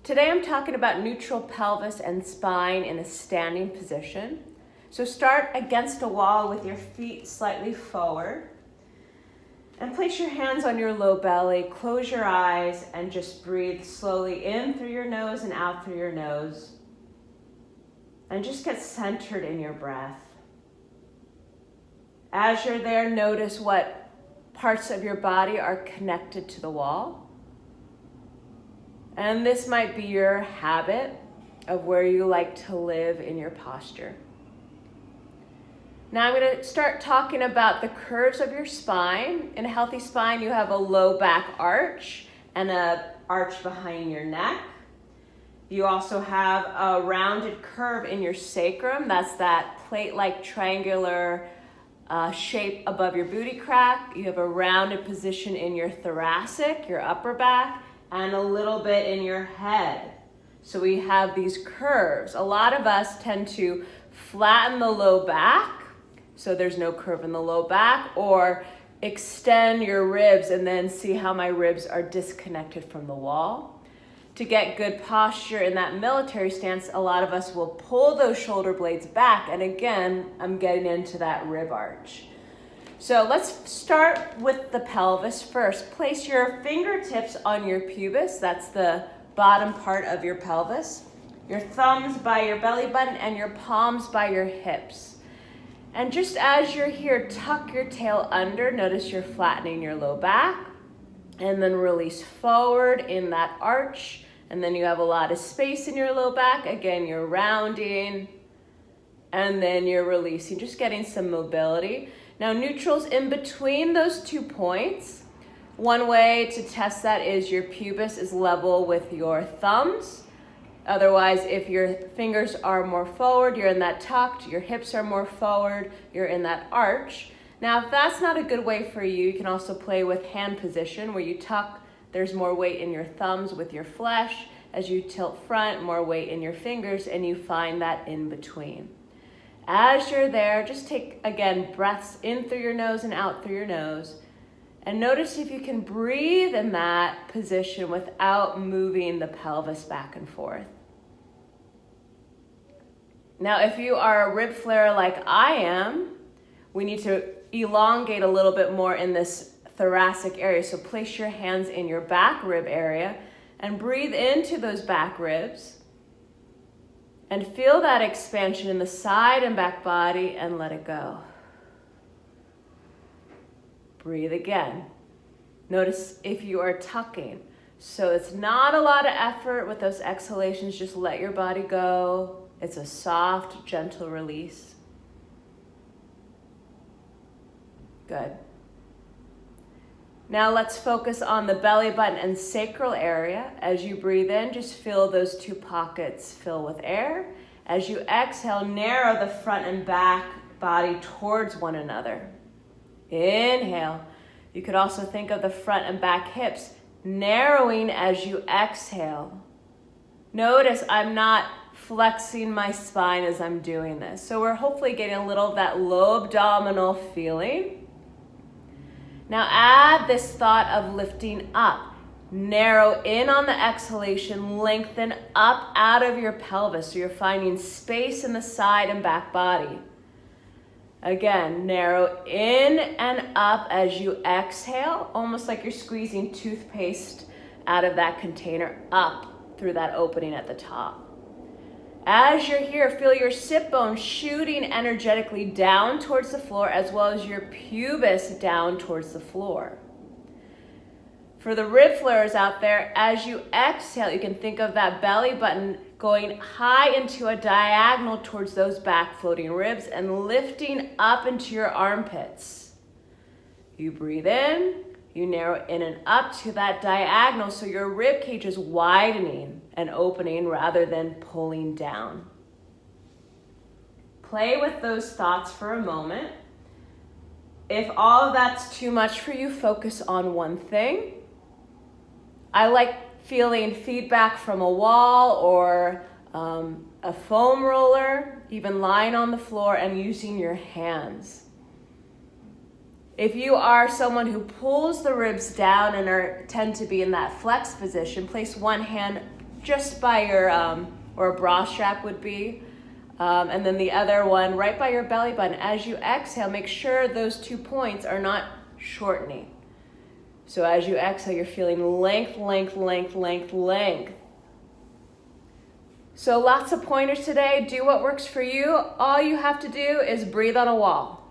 Today I'm talking about neutral pelvis and spine in a standing position. So start against a wall with your feet slightly forward and place your hands on your low belly, close your eyes and just breathe slowly in through your nose and out through your nose. And just get centered in your breath. As you're there, notice what parts of your body are connected to the wall. And this might be your habit of where you like to live in your posture. Now I'm going to start talking about the curves of your spine. In a healthy spine, you have a low back arch and an arch behind your neck. You also have a rounded curve in your sacrum. That's that plate-like triangular shape above your booty crack. You have a rounded position in your thoracic, your upper back, and a little bit in your head. So we have these curves. A lot of us tend to flatten the low back, so there's no curve in the low back, or extend your ribs and then see how my ribs are disconnected from the wall. To get good posture in that military stance, a lot of us will pull those shoulder blades back, and again, I'm getting into that rib arch. So let's start with the pelvis first. Place your fingertips on your pubis, that's the bottom part of your pelvis, your thumbs by your belly button, and your palms by your hips. And just as you're here, tuck your tail under. Notice you're flattening your low back, and then release forward in that arch. And then you have a lot of space in your low back. Again, you're rounding, and then you're releasing, just getting some mobility. Now, neutral's in between those 2 points. One way to test that is your pubis is level with your thumbs. Otherwise, if your fingers are more forward, you're in that tucked, your hips are more forward, you're in that arch. Now, if that's not a good way for you, you can also play with hand position where you tuck. There's more weight in your thumbs with your flesh. As you tilt front, more weight in your fingers, and you find that in between. As you're there, just take, again, breaths in through your nose and out through your nose. And notice if you can breathe in that position without moving the pelvis back and forth. Now, if you are a rib flare like I am, we need to elongate a little bit more in this thoracic area. So place your hands in your back rib area and breathe into those back ribs and feel that expansion in the side and back body and let it go. Breathe again. Notice if you are tucking. So it's not a lot of effort with those exhalations. Just let your body go. It's a soft, gentle release. Good. Now let's focus on the belly button and sacral area. As you breathe in, just feel those 2 pockets fill with air. As you exhale, narrow the front and back body towards one another. Inhale. You could also think of the front and back hips narrowing as you exhale. Notice I'm not flexing my spine as I'm doing this. So we're hopefully getting a little of that low abdominal feeling. Now add this thought of lifting up. Narrow in on the exhalation, lengthen up out of your pelvis so you're finding space in the side and back body. Again, narrow in and up as you exhale, almost like you're squeezing toothpaste out of that container up through that opening at the top. As you're here, feel your sit bone shooting energetically down towards the floor as well as your pubis down towards the floor. For the rib flares out there, as you exhale, you can think of that belly button going high into a diagonal towards those back floating ribs and lifting up into your armpits. You breathe in, you narrow in and up to that diagonal so your rib cage is widening and opening rather than pulling down. Play with those thoughts for a moment. If all of that's too much for you, focus on one thing. I like feeling feedback from a wall or a foam roller, even lying on the floor and using your hands. If you are someone who pulls the ribs down and tend to be in that flex position, place one hand just by your, or a bra strap would be. And then the other one right by your belly button. As you exhale, make sure those 2 points are not shortening. So as you exhale, you're feeling length, length, length, length, length. So lots of pointers today. Do what works for you. All you have to do is breathe on a wall.